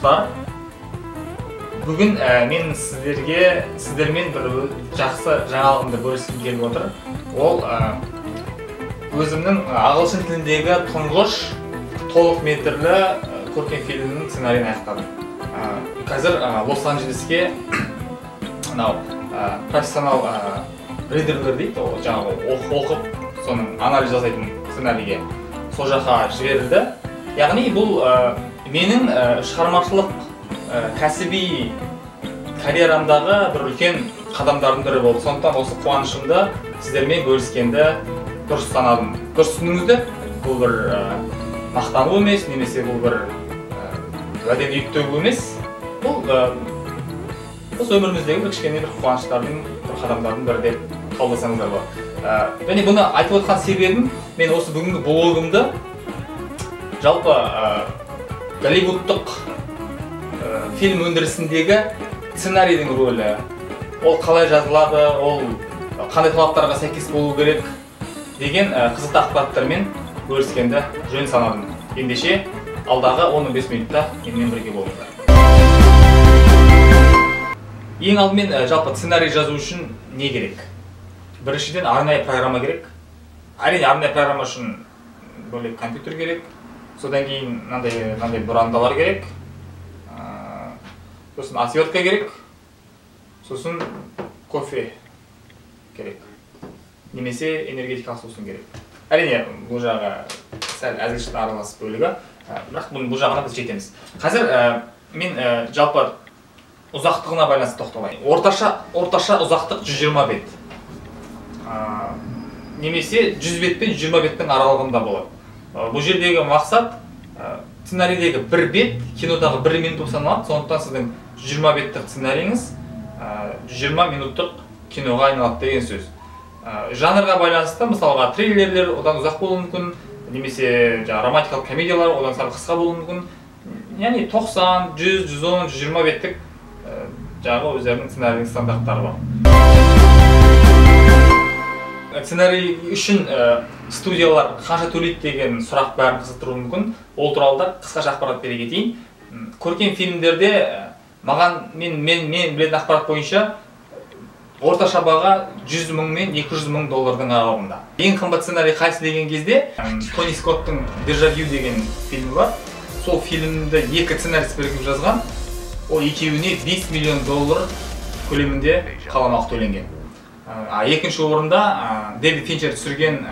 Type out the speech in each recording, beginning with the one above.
достар, бүгін мен сіздермен бір жақсы жаңалығымды бөліскім келіп отыр. Ол өзімнің ағылшын тіліндегі тұңғыш толық метрлі көркем фильмнің сценарийін аяқтадым. Қазір Лос-Анджелеске профессионал ридерлер дейді, жаңағы оқып, соның анализ жасайтын сценарийге сол жаққа жіберілді. Яғни бұл менің шығармашылық кәсіби карьерамдағы бір үлкен қадамдардың бірі болды. Сондықтан осы қуанышымды сіздермен бөліскенді дұрыс санадым. Дұрыс түсініңіздер, бұл бір мақтану емес, немесе бұл бір уәдені үйттеу емес. Бұл осы өміріміздегі бір кішкене бір қуаныштардың, бір қадамдардың бірі деп қабылдасаңыздар болады. Және бұны айтып отқан себебім, мен осы бүгінгі блогымды жалпы голливудтық фильм өндірісіндегі сценарийдің рөлі, ол қалай жазылады, ол қандай талаптарға сәйкес болу керек деген қызықты ақпараттармен бөліскенді жөн санадым. Ендеше алдағы 15 минутта менімен бірге болыңыздар. Ең алдымен жалпы сценарий жазу үшін не керек? Біріншіден арнайы программа керек. Әрине арнайы программа үшін бөлек компьютер керек. Содан кейін мынандай бұрандалар керек. Сосын отвертка керек. Сосын кофе керек. Немесе энергетикалық сусын керек. Әрине бұл жағы сәл әзілшілік аралас бөлігі. Бірақ бұл жағына біз жетеміз. Қазір мен жалпы ұзақтығына байланысты тоқталайын. Орташа ұзақтық 120 бет. Немесе 100 бет пен 120 беттің аралығында болады. Бұл жердегі мақсат сценарийдегі бір бет кинодағы 1 минут саналады. Сондықтан сіздің 120 беттік сценарийіңіз 120 минуттық киноға айналады деген сөз. Жанрға байланысты, мысалға триллерлер одан ұзақ болуы мүмкін, немесе романтикалық комедиялар одан сәл қысқа болуы мүмкін. Яғни 90, 100, 110, 120 беттік жағы өздерінің сценарийдің стандарттары бар. Сценарий үшін студиялар қанша төлейді деген сұрақ бәрін қызықтыруы мүмкін. Ол туралы да қысқаша ақпарат бере кетейін. Көркем фильмдерде мен білетін ақпарат бойынша орташа баға 100 мың мен 200 мың доллардың аралығында. Ең қымбат сценарий қайсы деген кезде Тони Скоттың Дежавю деген фильмі бар. Сол фильмді 2 сценарист бірігіп жазған. Ол екеуіне 5 миллион доллар көлемінде қаламақы төленген. Екінші орында Дэвид Финчер түсірген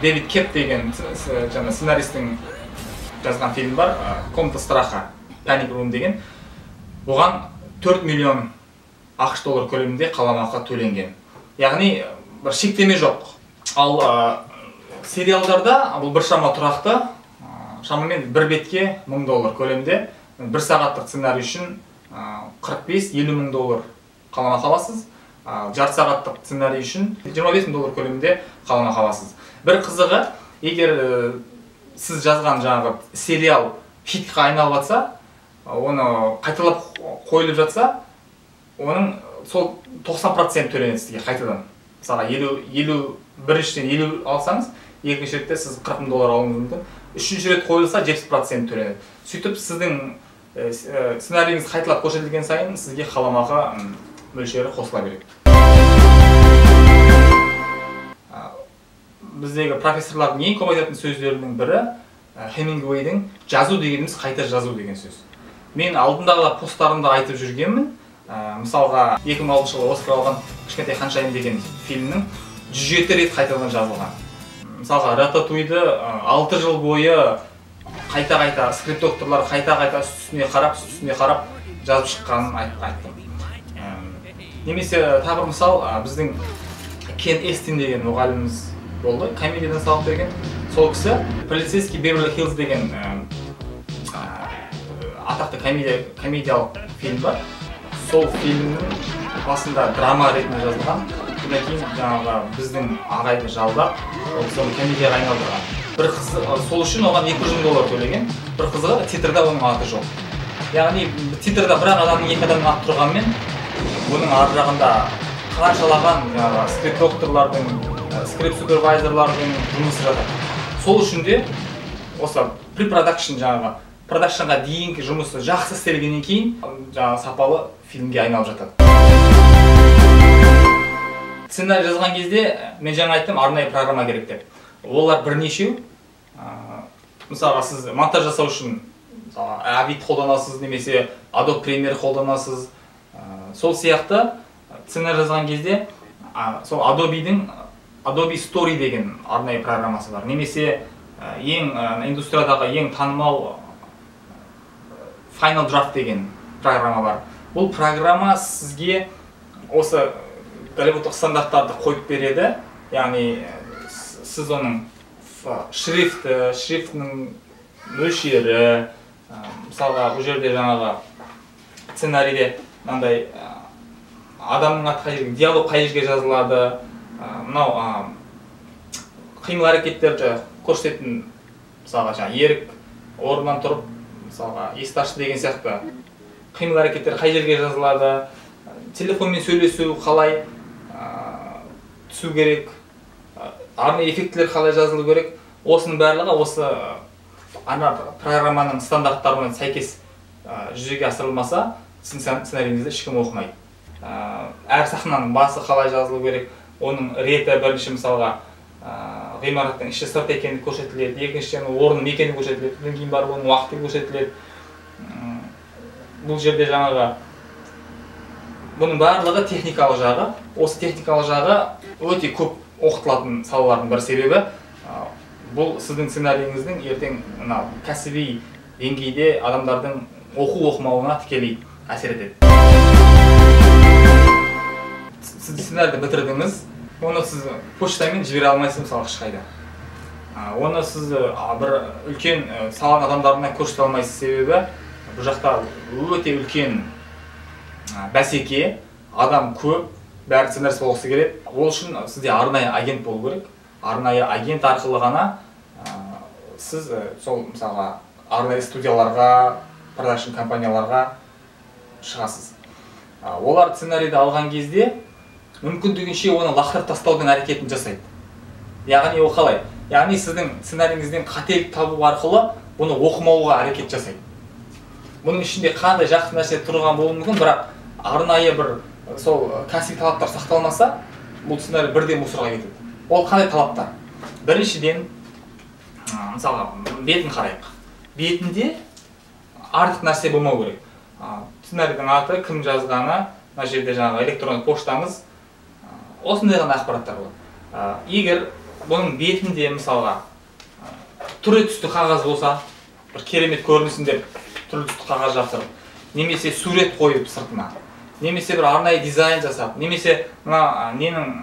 Дэвид Кеп деген сценаристің жазған фильм бар, Комната страха, Panic Room деген. Бұған 4 миллион ақш доллар көлемінде қаламақы төленген. Яғни бір шектеме жоқ. Ал сериалдарда бұл біршама тұрақты, шамамен бір бетке 1000 доллар көлемінде. 1 сағаттық сценарий үшін 45-50 мың доллар қаламақы аласыз. Жарты сағаттық сценарий үшін 25 мың доллар көлемінде қаламақы аласыз. Бір қызығы, егер сіз жазған жаңағы сериал хитке айналып жатса, оны қайталап қойылып жатса, оның сол 90% төленеді сізге қайтадан. Мысалға 51-шіден 50 алсаңыз, екінші ретте сіз 40 мың доллар алуыңыз мүмкін. Үшінші рет қойылса 70% төленеді. Сөйтіп сіздің сценарийіңіз қайталап көрсетілген сайын сізге қаламақы мөлшері қосыла береді. Біздегі профессорлардың ең көп айтатын сөздерінің бірі Хемингуейдің жазу дегеніміз қайта жазу деген сөз. Мен алдындағы посттарымда айтып жүргенмін. Мысалға 2006 жылы Оскар алған Кішкентай ханшайым деген фильмнің 107 рет қайтадан жазылған. Мысалға Рататуйды 6 жыл бойы қайта-қайта скрипт докторлар қайта-қайта үстіне қарап жазып шыққанын айттым. Немесе тағы мысал, біздің Кен Эстин деген мұғаліміміз болды, комедиядан сабақ берген. Сол кісі Полицейский Беверли Хиллз деген атақты комедиялық фильм бар. Сол фильмнің басында драма ретінде жазылған. Одан кейін жаңағы біздің ағайды жалдап, соны комедияға айналдырған. Бір қызы, сол үшін оған 200 мың доллар төлеген. Бір қызығы титрда оның аты жоқ. Яғни титрда бір адамның 2 адамның аты тұрғанмен, бұның ар жағында қаншалаған скрипт докторлардың, скрипт супервайзерлардың жұмысы жатыр. Сол үшін де осы pre-production жаңағы продакшнға дейінгі жұмысы жақсы істелгеннен кейін жаңағы сапалы фильмге айналып жатады. Сценарий жазған кезде мен жаңа айттым, арнайы программа керек деп. Олар бірнешеу. Мысалға сіз монтаж жасау үшін Avid қолданасыз, немесе Adobe Premiere қолданасыз. Сол сияқты сценарий жазған кезде сол Adobe Story деген арнайы программасы бар. Немесе индустриядағы ең танымал Final Draft деген программа бар. Бұл программа сізге осы голливудтық стандарттарды қойып береді. Яғни сіз оның шрифтінің мөлшері, мысалға бұл жерде жаңағы сценарийде мынандай адамның аты қай жерге, диалог қай жерге жазылады, мынау қимыл әрекеттерді көрсететін, мысалға жаңа ерік орнынан тұрып, мысалға есікті ашты деген сияқты қимыл әрекеттер қай жерге жазылады, телефонмен сөйлесу қалай түсу керек, арнайы эффектілер қалай жазылу керек. Осының барлығы осы программаның стандарттарына сәйкес жүзеге асырылмаса, сіздің сценарийіңізді ешкім оқымайды. Әр сахнаның басы қалай жазылу керек, оның реті бірінші мысалға ғимараттың іші сырт екені көрсетіледі, екіншіден орны мекені көрсетіледі, одан кейін барып оның уақыты көрсетіледі. Бұл жерде жаңағы бұның барлығы техникалық жағы. Осы техникалық жағы өте көп оқытылатын салалардың бір себебі бұл сіздің сценарийіңіздің ертең кәсіби деңгейде адамдардың оқу-оқымауына тікелей әсер етеді. Сіз сценарийді бітірдіңіз, оны сіз почтамен жібере алмайсыз мысалы ешқайда. Оны сіз бір үлкен саланың адамдарына көрсете алмайсыз, себебі бұл жақта өте үлкен бәсеке, адам көп, бәрі сценарист болғысы келеді. Ол үшін сізде арнайы агент болу керек. Арнайы агент арқылы ғана сіз сол мысалға арнайы студияларға, продакшн компанияларға шығасыз. Олар сценарийді алған кезде мүмкіндігінше оны лақтырып тастаудың әрекетін жасайды. Яғни ол қалай? Яғни сіздің сценарийіңізден қателік табу арқылы бұны оқымауға әрекет жасайды. Бұның ішінде қандай жақсы нәрсе тұрған болуы мүмкін, бірақ арнайы бір сол кәсіби талаптар сақталмаса, бұл сценарий бірден мусорға кетеді. Ол қандай талаптар? Біріншіден, мысалға бетін қарайық. Бетінде артық нәрсе болмау керек. Сценарийдің аты, кім жазғаны, мына жерде жаңағы электрондық поштаңыз, осындай ғана ақпараттар болады. Егер бұның бетінде мысалға түрлі түсті қағаз болса, бір керемет көрінсін деп түрлі түсті қағаз жапсырып, немесе сурет қойып сыртына, немесе бір арнайы дизайн жасап, немесе мына ненің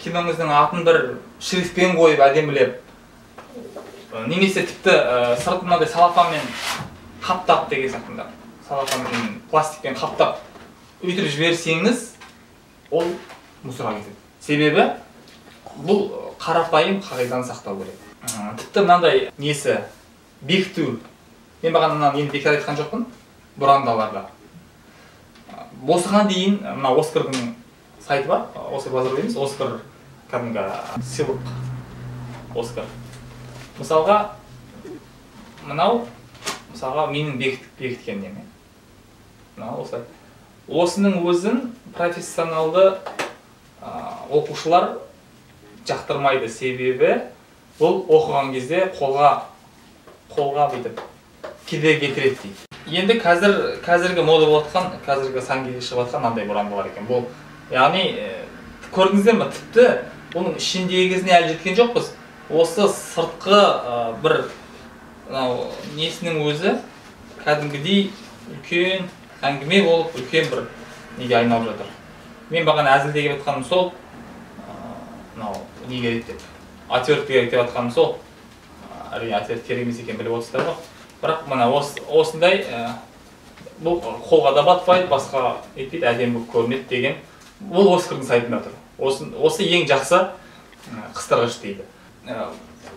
киноңыздың атын бір шрифтпен қойып әдемілеп, немесе тіпті сыртындай салафанмен қаптап деген сияқты, салафанмен пластикпен қаптап өйтіріп жіберсеңіз, ол мусорға кетеді. Себебі бұл қарапайым қағиданы сақтау керек. Тіпті мынандай несі бекіту. Мен бағана енді бекітіп айтқан жоқпын бұрандаларда. Осыған дейін мына Оскардың сайты бар, Оскар базары дейміз, Оскар кәдімгі сыйлық Оскар. Мысалға мынау мысалға менің бекіткен неме. Мынау осылай. Осының өзін профессионалды оқушылар жақтырмайды, себебі бұл оқыған кезде қолға бүйтіп кедергі келтіреді дейді. Енді қазіргі мода болып жатқан, қазіргі сәнге шығып жатқан мынандай бұрандалар екен. Бұл яғни көрдіңіздер ме, тіпті бұның ішіндегісіне әлі жеткен жоқпыз. Осы сыртқы бір несінің өзі кәдімгідей үлкен әңгіме болып, үлкен бір неге айналып жатыр. Мен бағана әзілде келіп жатқаным сол, не керек деп, отвертка керек деп жатқаным сол. Әрине отвертка керек емес екен біліп отырсыздар ғой. Бірақ мына осындай бұл қолға да батпайды, басқа етпейді, әдемі көрінеді деген. Бұл Оскардың сайтында тұр. Осы ең жақсы қыстырғыш дейді.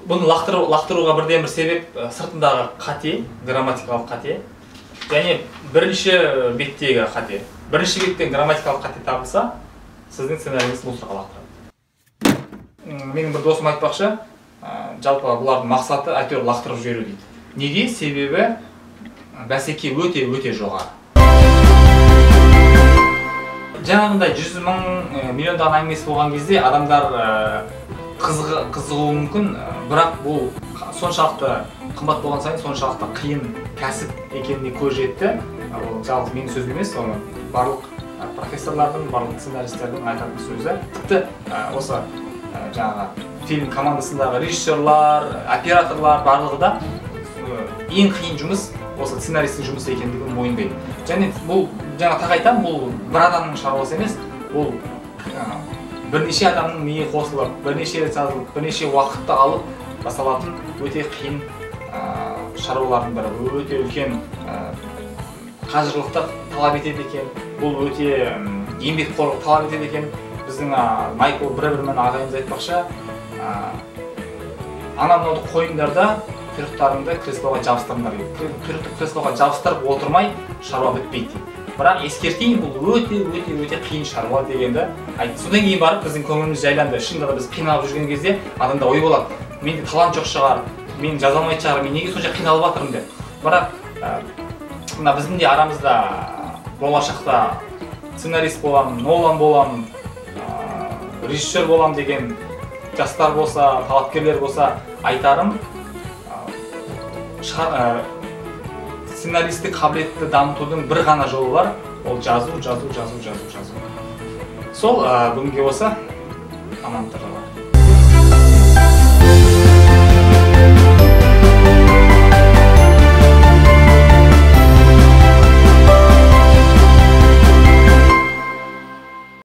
Бұны лақтыруға бірден бір себеп сыртындағы қате, грамматикалық қате, және бірінші беттегі қате. Бірінші беттен грамматикалық қате табылса, сіздің сценарийіңіз мусорға лақтырады. Менің бір досым айтпақшы, жалпы бұлардың мақсаты әйтеуір лақтырып жіберу дейді. Неге? Себебі бәсеке өте жоғары. Жаңағындай 100 мың миллиондаған әңгімесі болған кезде адамдар қызығуы мүмкін, бірақ бұл соншалықты қымбат болған сайын соншалықты қиын кәсіп екеніне көз жетті. Ол жалғыз менің сөзім емес, оны барлық профессорлардың, барлық сценаристердің айтатын сөзі. Тіпті осы жаңағы фильм командасындағы режиссерлар, операторлар барлығы да ең қиын жұмыс осы сценаристің жұмысы екендігін мойындайды. Және бұл жаңа тағы айтамын, бұл бір адамның шаруасы емес, бұл бірнеше адамның миы қосылып, бірнеше рет жазылып, бірнеше уақытты алып жасалатын өте қиын шаруалардың бірі, өте үлкен қажырлықты талап етеді екен, бұл өте еңбекқорлық талап етеді екен. Біздің Майкл бір-бірімен ағайымыз айтпақшы, ана-мынауды қойыңдарда құйрықтарыңды креслоға жабыстырыңдар дейді. Құйрықты креслоға жабыстырып отырмай шаруа бітпейді дейді. Бірақ ескертейін, бұл өте қиын шаруа дегенді айтты. Содан кейін барып біздің көңіліміз жайланды. Шынында да біз қиналып жүрген кезде адамда ой болады. Менде талант жоқ шығар, мен жаза алмайтын шығар, мен неге сонша қиналып жатырмын деп. Бірақ мына біздің де арамызда болашақта сценарист боламын, Нолан боламын, режиссер боламын деген жастар болса, талапкерлер болса, айтарым сценаристік қабілетті дамытудың бір ғана жолы бар, ол жазу. Сол бүгінге осы. Амандықта